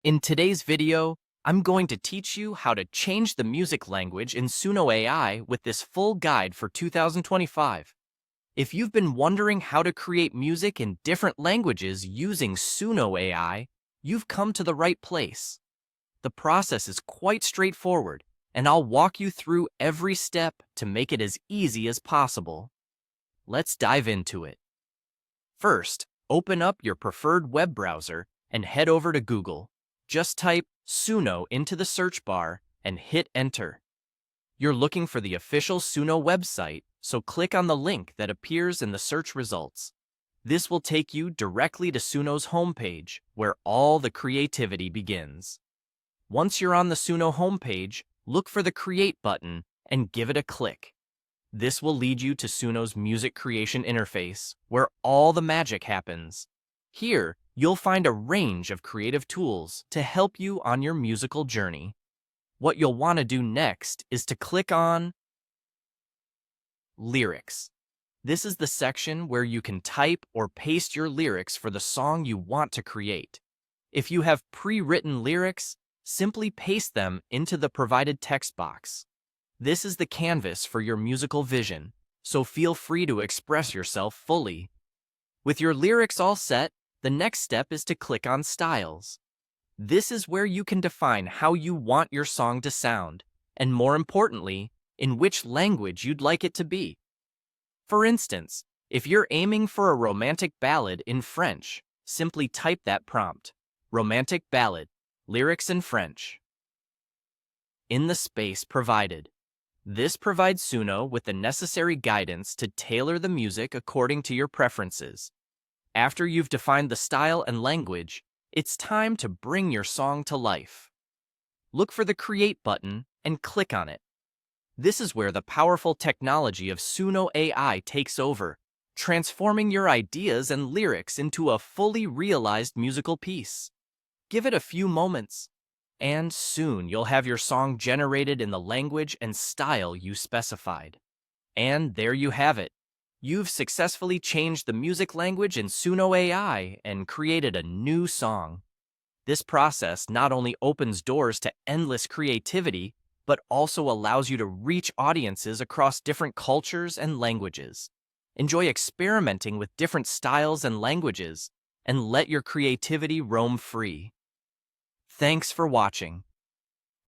In today's video, I'm going to teach you how to change the music language in Suno AI with this full guide for 2025. If you've been wondering how to create music in different languages using Suno AI, you've come to the right place. The process is quite straightforward, and I'll walk you through every step to make it as easy as possible. Let's dive into it. First, open up your preferred web browser and head over to Google. Just type Suno into the search bar and hit enter. You're looking for the official Suno website, so click on the link that appears in the search results. This will take you directly to Suno's homepage, where all the creativity begins. Once you're on the Suno homepage, look for the Create button and give it a click. This will lead you to Suno's music creation interface, where all the magic happens. Here, you'll find a range of creative tools to help you on your musical journey. What you'll want to do next is to click on Lyrics. This is the section where you can type or paste your lyrics for the song you want to create. If you have pre-written lyrics, simply paste them into the provided text box. This is the canvas for your musical vision, so feel free to express yourself fully. With your lyrics all set, the next step is to click on Styles. This is where you can define how you want your song to sound, and more importantly, in which language you'd like it to be. For instance, if you're aiming for a romantic ballad in French, simply type that prompt, Romantic Ballad, lyrics in French, in the space provided. This provides Suno with the necessary guidance to tailor the music according to your preferences. After you've defined the style and language, it's time to bring your song to life. Look for the Create button and click on it. This is where the powerful technology of Suno AI takes over, transforming your ideas and lyrics into a fully realized musical piece. Give it a few moments, and soon you'll have your song generated in the language and style you specified. And there you have it. You've successfully changed the music language in Suno AI and created a new song. This process not only opens doors to endless creativity, but also allows you to reach audiences across different cultures and languages. Enjoy experimenting with different styles and languages, and let your creativity roam free. Thanks for watching.